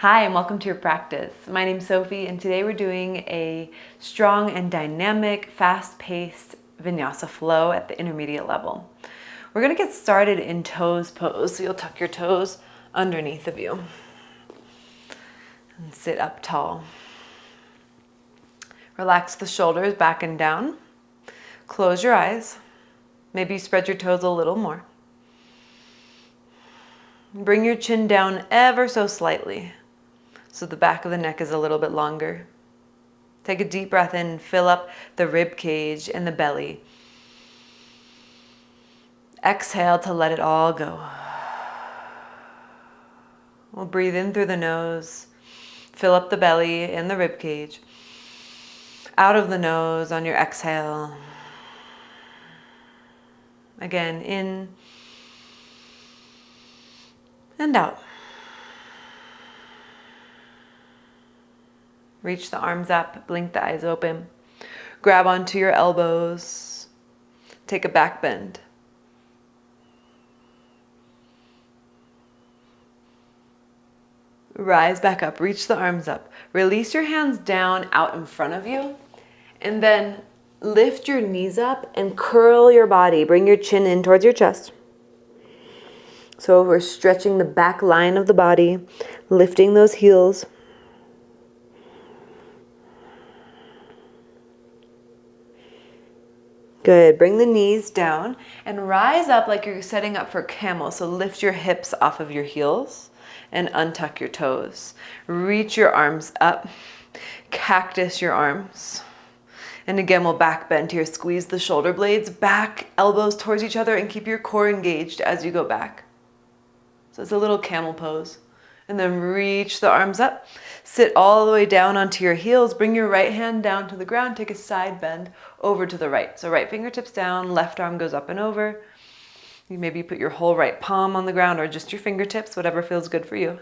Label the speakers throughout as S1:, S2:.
S1: Hi, and welcome to your practice. My name's Sophie, and today we're doing a strong and dynamic, fast-paced vinyasa flow at the intermediate level. We're going to get started in toes pose, so you'll tuck your toes underneath of you and sit up tall. Relax the shoulders back and down. Close your eyes. Maybe spread your toes a little more. Bring your chin down ever so slightly, so the back of the neck is a little bit longer. Take a deep breath in, fill up the rib cage and the belly. Exhale to let it all go. We'll breathe in through the nose, fill up the belly and the rib cage. Out of the nose on your exhale. Again, in and out. Reach the arms up, blink the eyes open. Grab onto your elbows. Take a back bend. Rise back up, reach the arms up. Release your hands down out in front of you. And then lift your knees up and curl your body. Bring your chin in towards your chest. So we're stretching the back line of the body, lifting those heels. Good. Bring the knees down and rise up like you're setting up for camel. So lift your hips off of your heels and untuck your toes. Reach your arms up. Cactus your arms. And again, we'll back bend here. Squeeze the shoulder blades back, elbows towards each other, and keep your core engaged as you go back. So it's a little camel pose. And then reach the arms up. Sit all the way down onto your heels. Bring your right hand down to the ground. Take a side bend over to the right. So right fingertips down, left arm goes up and over. You maybe put your whole right palm on the ground or just your fingertips, whatever feels good for you.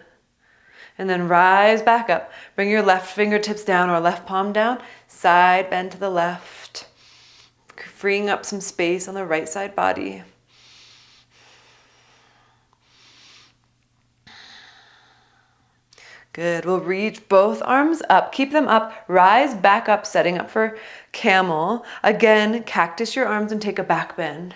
S1: And then rise back up. Bring your left fingertips down or left palm down. Side bend to the left. Freeing up some space on the right side body. Good. We'll reach both arms up. Keep them up. Rise back up, setting up for camel. Again, cactus your arms and take a back bend.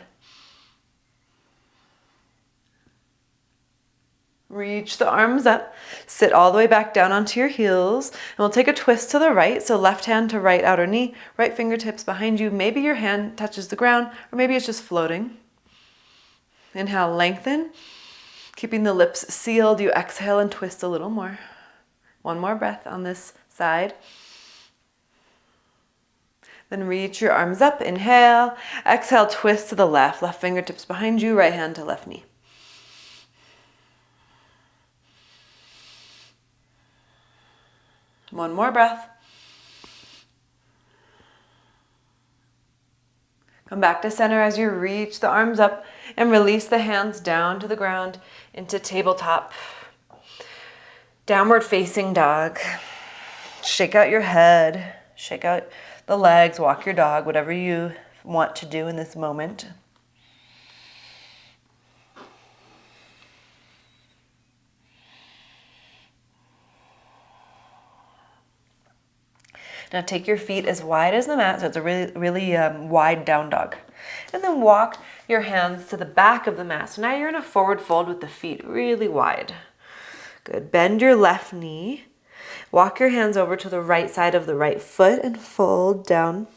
S1: Reach the arms up. Sit all the way back down onto your heels. And we'll take a twist to the right. So left hand to right outer knee, right fingertips behind you. Maybe your hand touches the ground, or maybe it's just floating. Inhale, lengthen. Keeping the lips sealed, you exhale and twist a little more. One more breath on this side. Then reach your arms up. Inhale. Exhale, twist to the left. Left fingertips behind you, right hand to left knee. One more breath. Come back to center as you reach the arms up and release the hands down to the ground into tabletop. Downward facing dog. Shake out your head, shake out the legs, walk your dog, whatever you want to do in this moment. Now take your feet as wide as the mat, so it's a really wide down dog. And then walk your hands to the back of the mat. So now you're in a forward fold with the feet really wide. Good. Bend your left knee. Walk your hands over to the right side of the right foot and fold down.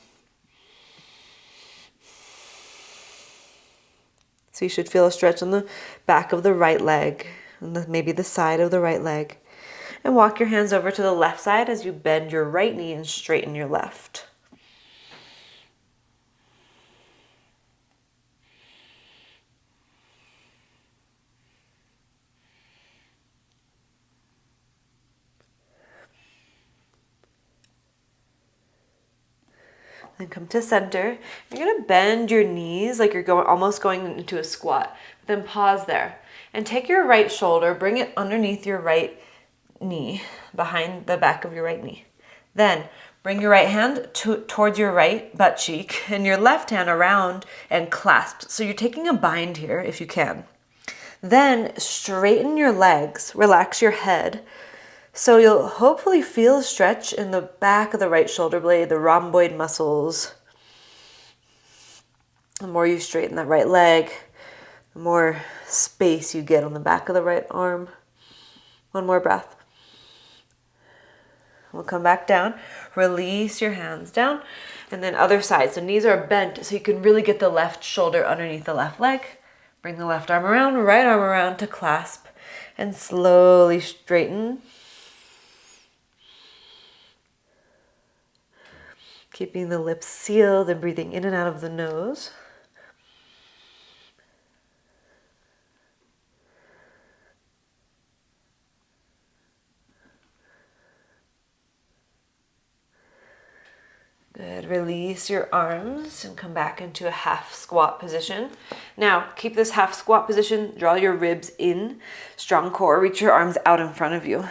S1: So you should feel a stretch on the back of the right leg, and maybe the side of the right leg. And walk your hands over to the left side as you bend your right knee and straighten your left. Then come to center. You're going to bend your knees like you're almost going into a squat. Then pause there. And take your right shoulder, bring it underneath your right knee, behind the back of your right knee. Then bring your right hand towards your right butt cheek and your left hand around and clasped. So you're taking a bind here if you can. Then straighten your legs, relax your head. So you'll hopefully feel a stretch in the back of the right shoulder blade, the rhomboid muscles. The more you straighten that right leg, the more space you get on the back of the right arm. One more breath. We'll come back down. Release your hands down. And then other side. So knees are bent so you can really get the left shoulder underneath the left leg. Bring the left arm around, right arm around to clasp. And slowly straighten. Keeping the lips sealed and breathing in and out of the nose. Good. Release your arms and come back into a half squat position. Now, keep this half squat position. Draw your ribs in. Strong core. Reach your arms out in front of you.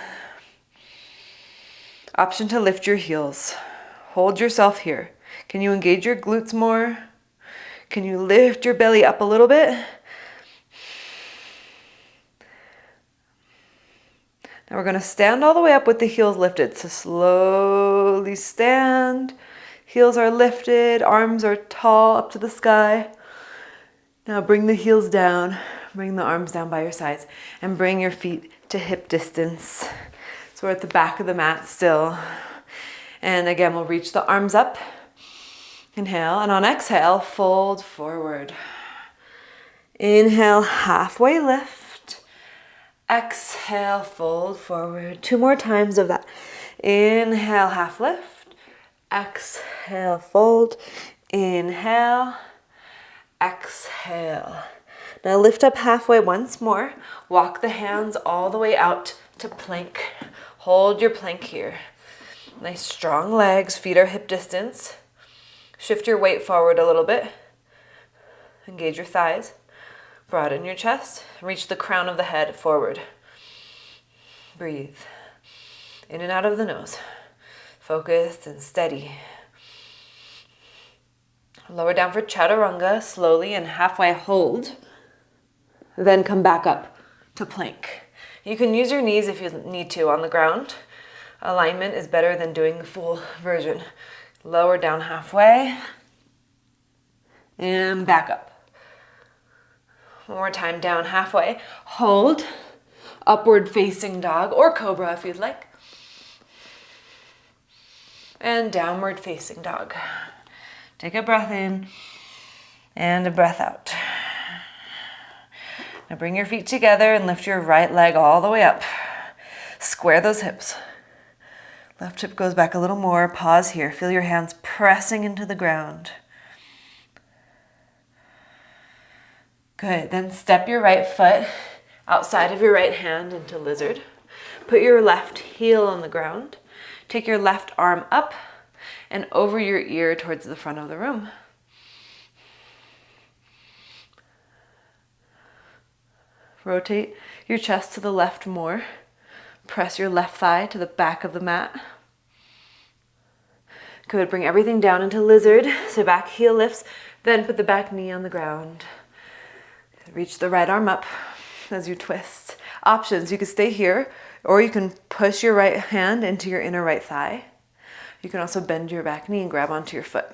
S1: Option to lift your heels. Hold yourself here. Can you engage your glutes more? Can you lift your belly up a little bit? Now we're going to stand all the way up with the heels lifted. So slowly stand. Heels are lifted. Arms are tall up to the sky. Now bring the heels down. Bring the arms down by your sides. And bring your feet to hip distance. So we're at the back of the mat still. And again, we'll reach the arms up. Inhale. And on exhale, fold forward. Inhale, halfway lift. Exhale, fold forward. 2 more times of that. Inhale, half lift. Exhale, fold. Inhale. Exhale. Now lift up halfway once more. Walk the hands all the way out to plank. Hold your plank here. Nice strong legs. Feet are hip distance. Shift your weight forward a little bit. Engage your thighs. Broaden your chest. Reach the crown of the head forward. Breathe. In and out of the nose. Focused and steady. Lower down for chaturanga slowly and halfway hold. Then come back up to plank. You can use your knees if you need to on the ground. Alignment is better than doing the full version. Lower down halfway. And back up. One more time, down halfway. Hold. Upward facing dog or cobra if you'd like. And downward facing dog. Take a breath in and a breath out. Now bring your feet together and lift your right leg all the way up. Square those hips. Left hip goes back a little more. Pause here. Feel your hands pressing into the ground. Good. Then step your right foot outside of your right hand into lizard. Put your left heel on the ground. Take your left arm up and over your ear towards the front of the room. Rotate your chest to the left more. Press your left thigh to the back of the mat. Good. Bring everything down into lizard. So back heel lifts. Then put the back knee on the ground. Reach the right arm up as you twist. Options. You can stay here or you can push your right hand into your inner right thigh. You can also bend your back knee and grab onto your foot.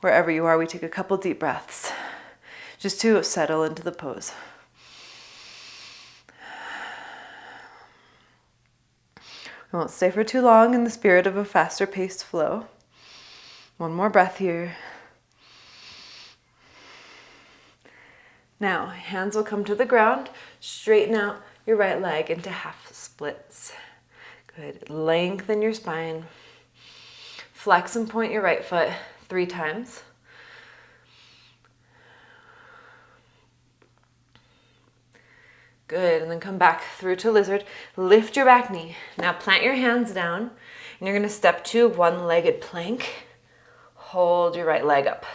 S1: Wherever you are, we take a couple deep breaths just to settle into the pose. We won't stay for too long in the spirit of a faster paced flow. One more breath here. Now, hands will come to the ground. Straighten out your right leg into half splits. Good. Lengthen your spine. Flex and point your right foot 3 times. Good. And then come back through to lizard. Lift your back knee. Now plant your hands down and you're going to step to one-legged plank. Hold your right leg up.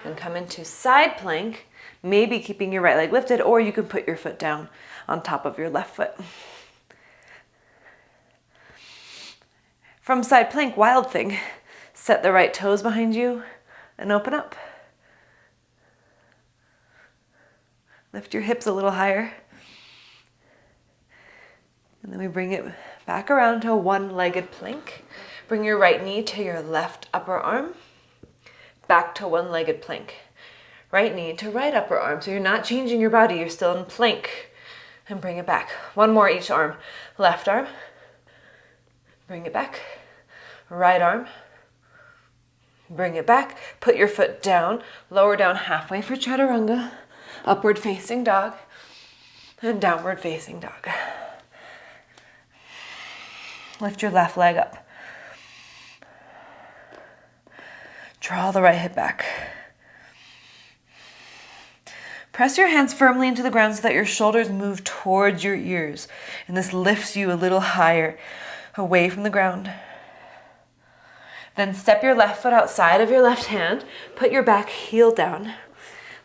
S1: Then come into side plank, maybe keeping your right leg lifted, or you can put your foot down on top of your left foot. From side plank, wild thing. Set the right toes behind you and open up. Lift your hips a little higher. And then we bring it back around to a one-legged plank. Bring your right knee to your left upper arm. Back to one-legged plank. Right knee to right upper arm. So you're not changing your body, you're still in plank. And bring it back. One more each arm. Left arm. Bring it back. Right arm. Bring it back. Put your foot down. Lower down halfway for chaturanga. Upward facing dog. And downward facing dog. Lift your left leg up. Draw the right hip back. Press your hands firmly into the ground so that your shoulders move towards your ears. And this lifts you a little higher, away from the ground. Then step your left foot outside of your left hand. Put your back heel down.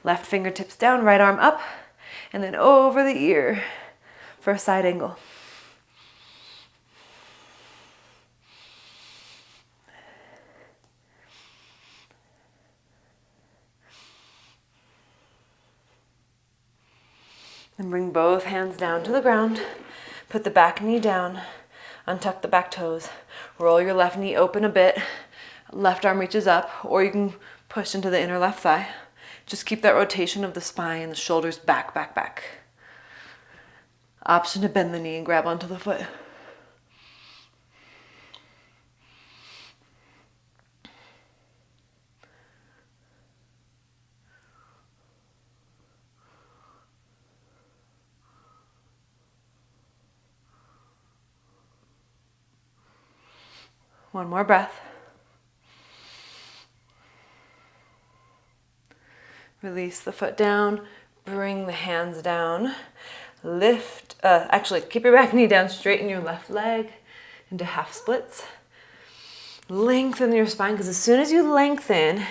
S1: Left fingertips down, right arm up. And then over the ear for a side angle. And bring both hands down to the ground. Put the back knee down. Untuck the back toes. Roll your left knee open a bit. Left arm reaches up, or you can push into the inner left thigh. Just keep that rotation of the spine, the shoulders back, back, back. Option to bend the knee and grab onto the foot. One more breath. Release the foot down, bring the hands down, lift, actually keep your back knee down, straighten your left leg into half splits. Lengthen your spine, because as soon as you lengthen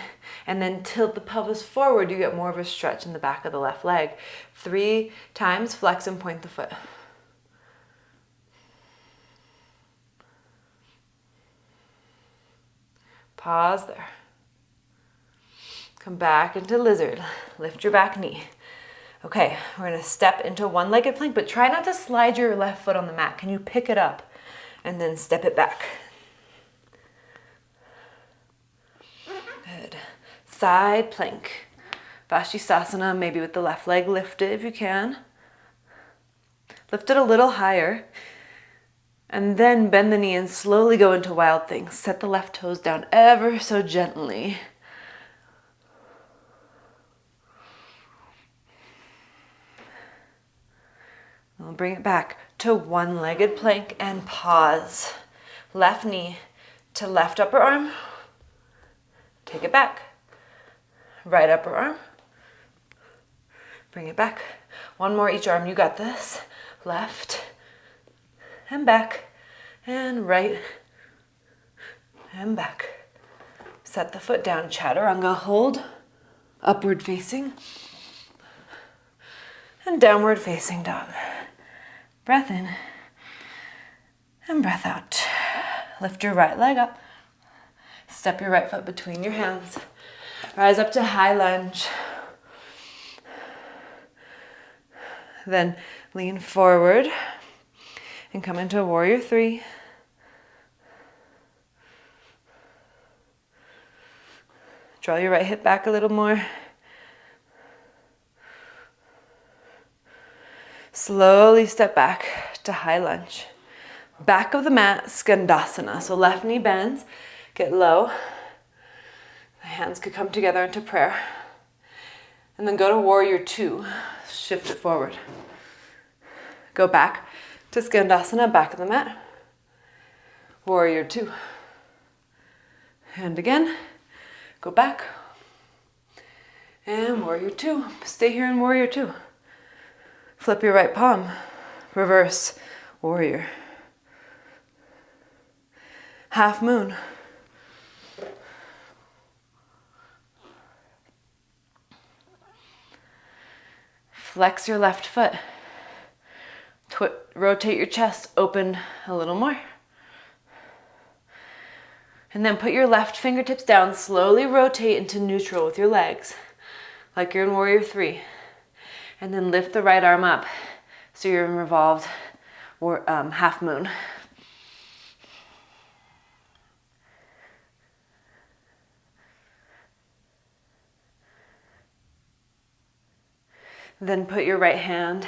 S1: and then tilt the pelvis forward, you get more of a stretch in the back of the left leg. 3 times, flex and point the foot. Pause there. Come back into lizard. Lift your back knee. Okay, we're going to step into one-legged plank, but try not to slide your left foot on the mat. Can you pick it up and then step it back? Good. Side plank. Vashisthasana, maybe with the left leg lifted if you can. Lift it a little higher. And then bend the knee and slowly go into wild things. Set the left toes down ever so gently. We'll bring it back to one-legged plank and pause. Left knee to left upper arm. Take it back. Right upper arm. Bring it back. One more each arm. You got this. Left. And back, and right, and back. Set the foot down, chaturanga, hold, upward facing, and downward facing dog. Breath in, and breath out. Lift your right leg up, step your right foot between your hands, rise up to high lunge. Then lean forward. And come into a warrior 3. Draw your right hip back a little more. Slowly step back to high lunge. Back of the mat, Skandasana. So left knee bends, get low. The hands could come together into prayer. And then go to warrior 2. Shift it forward. Go back to Skandasana, back of the mat. Warrior 2. And again, go back. And warrior 2. Stay here in warrior 2. Flip your right palm. Reverse warrior. Half moon. Flex your left foot. Rotate your chest, open a little more. And then put your left fingertips down, slowly rotate into neutral with your legs, like you're in warrior 3. And then lift the right arm up, so you're in revolved or half moon. Then put your right hand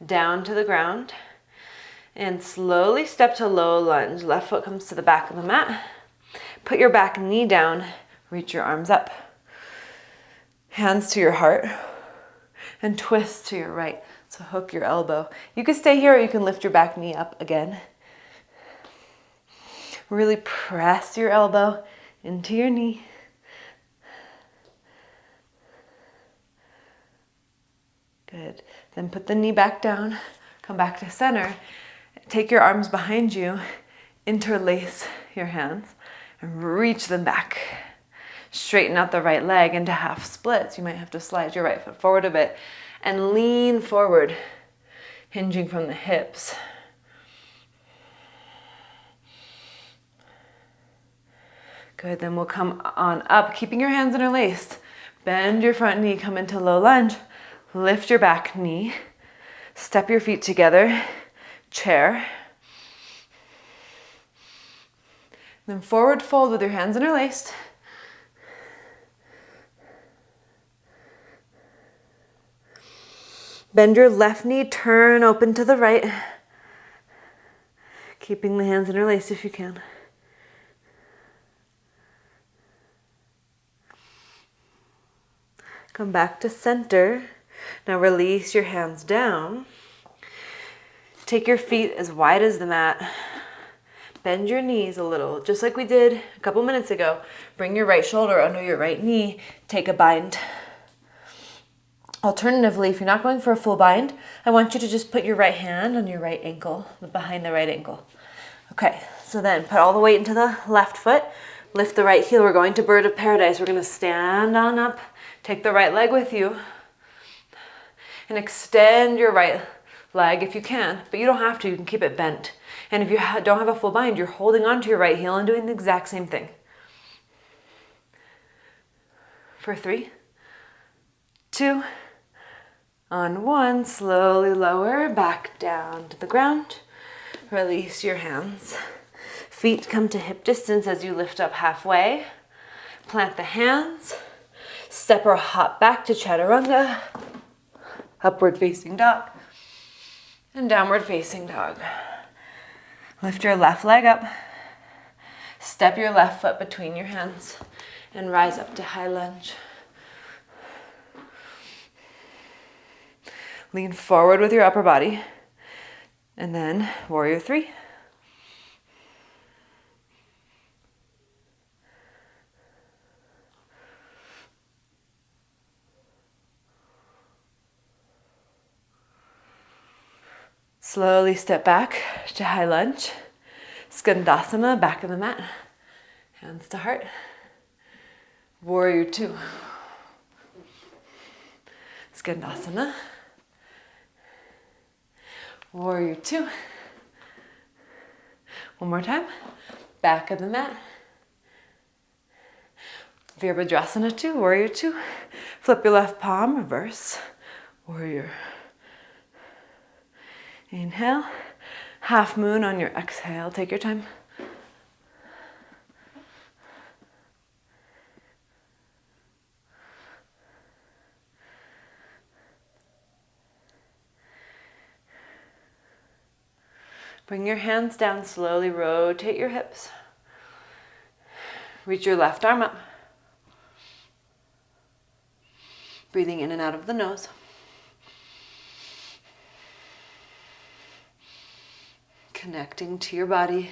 S1: down to the ground and slowly step to low lunge. Left foot comes to the back of the mat. Put your back knee down, reach your arms up. Hands to your heart and twist to your right. So hook your elbow. You can stay here or you can lift your back knee up again. Really press your elbow into your knee. Good. Then put the knee back down, come back to center. Take your arms behind you, interlace your hands, and reach them back. Straighten out the right leg into half splits. You might have to slide your right foot forward a bit and lean forward, hinging from the hips. Good, then we'll come on up, keeping your hands interlaced. Bend your front knee, come into low lunge. Lift your back knee. Step your feet together. Chair. Then forward fold with your hands interlaced. Bend your left knee, turn open to the right. Keeping the hands interlaced if you can. Come back to center. Now release your hands down. Take your feet as wide as the mat. Bend your knees a little, just like we did a couple minutes ago. Bring your right shoulder under your right knee. Take a bind. Alternatively, if you're not going for a full bind, I want you to just put your right hand on your right ankle, behind the right ankle. Okay, so then put all the weight into the left foot. Lift the right heel. We're going to bird of paradise. We're going to stand on up. Take the right leg with you. And extend your right leg if you can, but you don't have to. You can keep it bent. And if you don't have a full bind, you're holding onto your right heel and doing the exact same thing. For 3, 2, on 1, slowly lower, back down to the ground. Release your hands. Feet come to hip distance as you lift up halfway. Plant the hands. Step or hop back to chaturanga. Upward facing dog. And downward facing dog. Lift your left leg up. Step your left foot between your hands and rise up to high lunge. Lean forward with your upper body. And then warrior 3. Slowly step back to high lunge. Skandasana, back of the mat. Hands to heart. Warrior 2. Skandasana. Warrior 2. One more time. Back of the mat. Virabhadrasana 2, warrior 2. Flip your left palm, reverse. Warrior. Inhale. Half moon on your exhale. Take your time. Bring your hands down slowly. Rotate your hips. Reach your left arm up. Breathing in and out of the nose. Connecting to your body.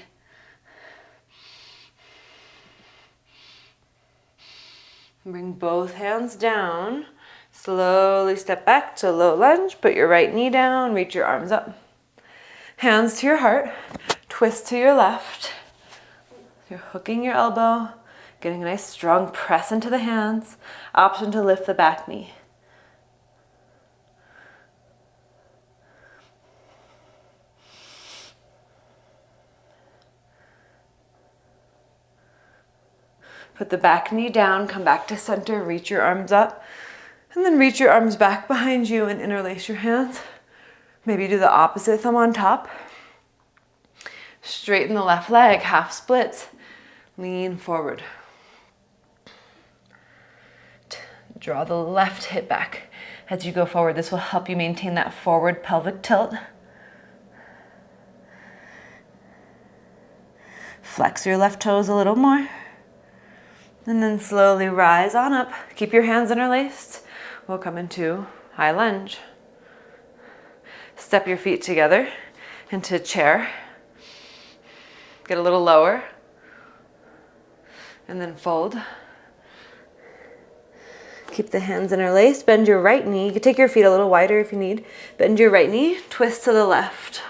S1: Bring both hands down. Slowly step back to low lunge. Put your right knee down. Reach your arms up. Hands to your heart. Twist to your left. You're hooking your elbow. Getting a nice strong press into the hands. Option to lift the back knee. Put the back knee down, come back to center, reach your arms up, and then reach your arms back behind you and interlace your hands. Maybe do the opposite thumb on top. Straighten the left leg, half splits. Lean forward. Draw the left hip back as you go forward. This will help you maintain that forward pelvic tilt. Flex your left toes a little more. And then slowly rise on up. Keep your hands interlaced. We'll come into high lunge. Step your feet together into chair. Get a little lower. And then fold. Keep the hands interlaced. Bend your right knee. You can take your feet a little wider if you need. Bend your right knee. Twist to the left.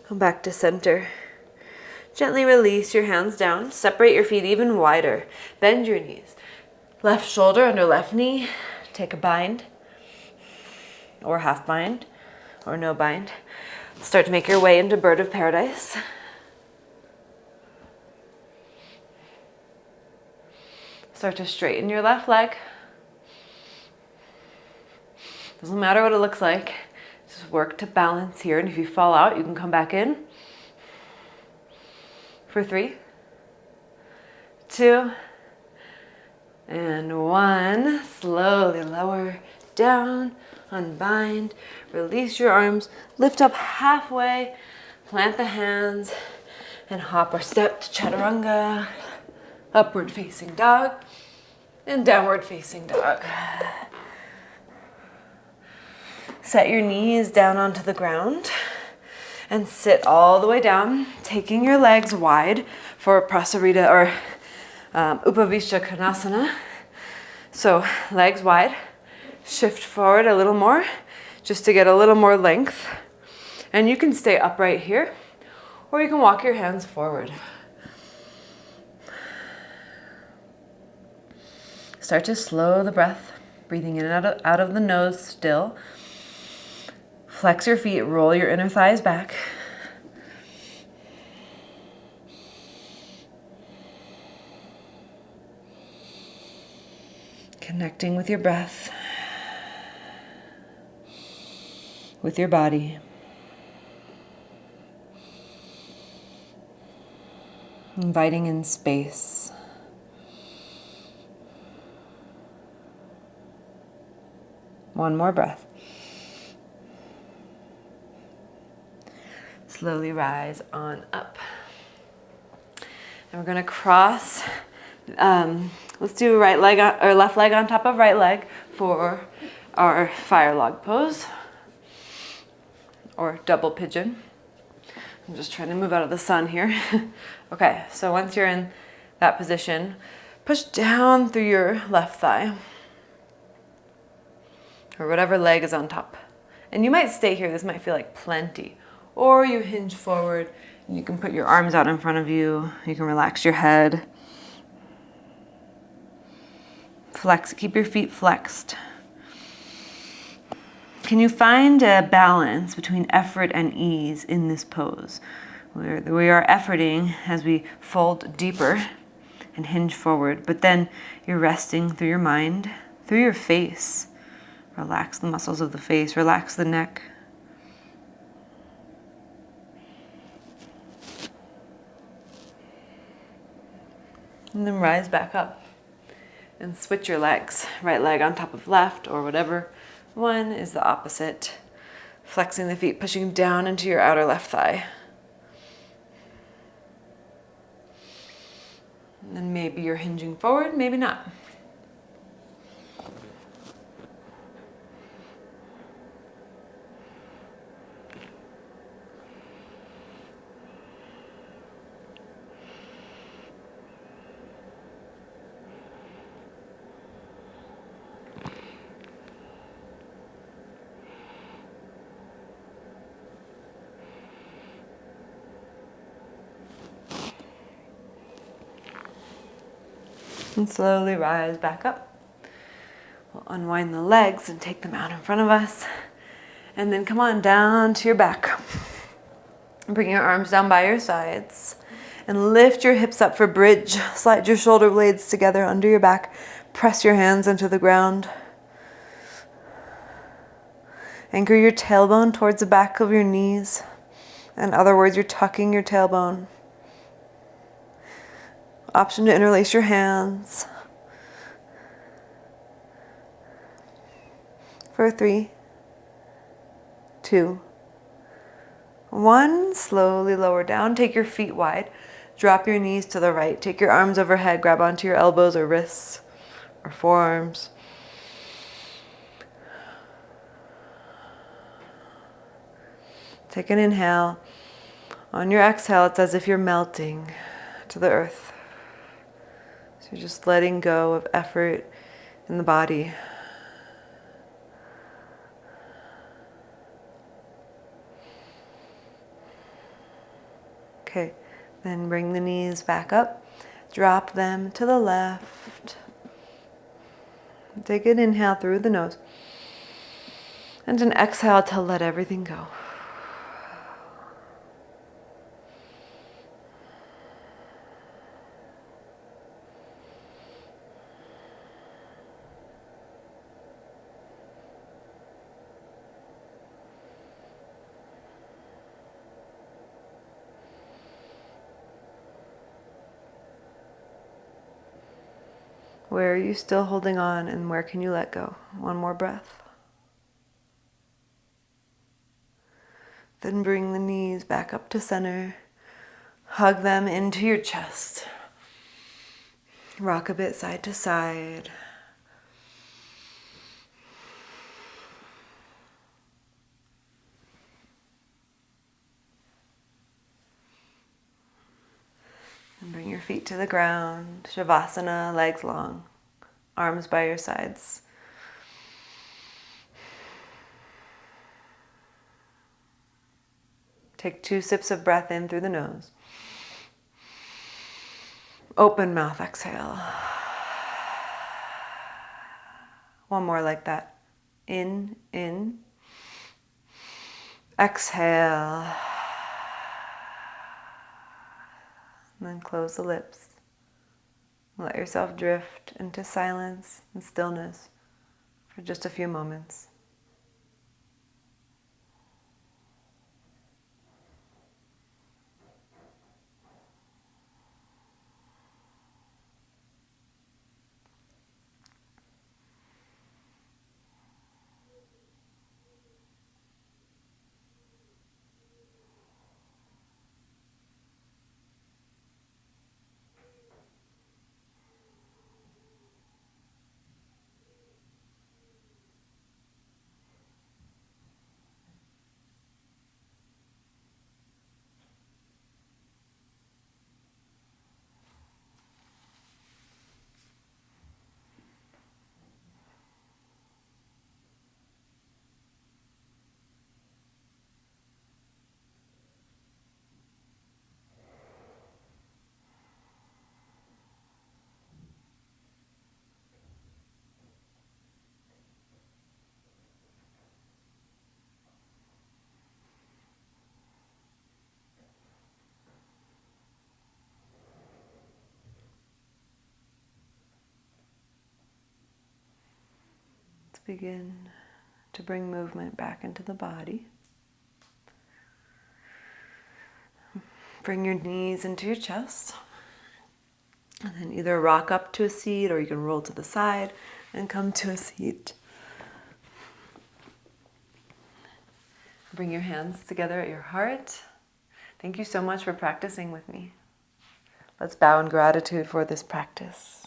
S1: Come back to center. Gently release your hands down. Separate your feet even wider. Bend your knees. Left shoulder under left knee. Take a bind. Or half bind. Or no bind. Start to make your way into bird of paradise. Start to straighten your left leg. Doesn't matter what it looks like. Just work to balance here, and if you fall out, you can come back in. For 3, 2, and 1. Slowly lower down, unbind, release your arms, lift up halfway, plant the hands, and hop or step to chaturanga, upward facing dog, and downward facing dog. Set your knees down onto the ground and sit all the way down, taking your legs wide for Prasarita or Upavishta Konasana. So legs wide, shift forward a little more just to get a little more length. And you can stay upright here, or you can walk your hands forward. Start to slow the breath, breathing in and out of the nose still. Flex your feet, roll your inner thighs back. Connecting with your breath, with your body. Inviting in space. One more breath. Slowly rise on up. And we're going to cross. Let's do right leg or left leg on top of right leg for our fire log pose or double pigeon. I'm just trying to move out of the sun here. Okay, so once you're in that position, push down through your left thigh or whatever leg is on top. And you might stay here. This might feel like plenty. Or you hinge forward and you can put your arms out in front of you. You can relax your head. Flex, keep your feet flexed. Can you find a balance between effort and ease in this pose? We are efforting as we fold deeper and hinge forward, but then you're resting through your mind, through your face. Relax the muscles of the face, relax the neck. And then rise back up and switch your legs. Right leg on top of left or whatever one is the opposite. Flexing the feet, pushing down into your outer left thigh. And then maybe you're hinging forward, maybe not. And slowly rise back up. We'll unwind the legs and take them out in front of us. And then come on down to your back. Bring your arms down by your sides. And lift your hips up for bridge. Slide your shoulder blades together under your back. Press your hands into the ground. Anchor your tailbone towards the back of your knees. In other words, you're tucking your tailbone. Option to interlace your hands. For 3, 2, 1. Slowly lower down. Take your feet wide. Drop your knees to the right. Take your arms overhead. Grab onto your elbows or wrists or forearms. Take an inhale. On your exhale, it's as if you're melting to the earth. So you're just letting go of effort in the body. Okay, then bring the knees back up. Drop them to the left. Take an inhale through the nose. And an exhale to let everything go. Where are you still holding on and where can you let go? One more breath. Then bring the knees back up to center. Hug them into your chest. Rock a bit side to side. And bring your feet to the ground. Shavasana, legs long, arms by your sides. Take 2 sips of breath in through the nose. Open mouth, exhale. One more like that. In. Exhale. And then close the lips. Let yourself drift into silence and stillness for just a few moments. Begin to bring movement back into the body. Bring your knees into your chest. And then either rock up to a seat or you can roll to the side and come to a seat. Bring your hands together at your heart. Thank you so much for practicing with me. Let's bow in gratitude for this practice.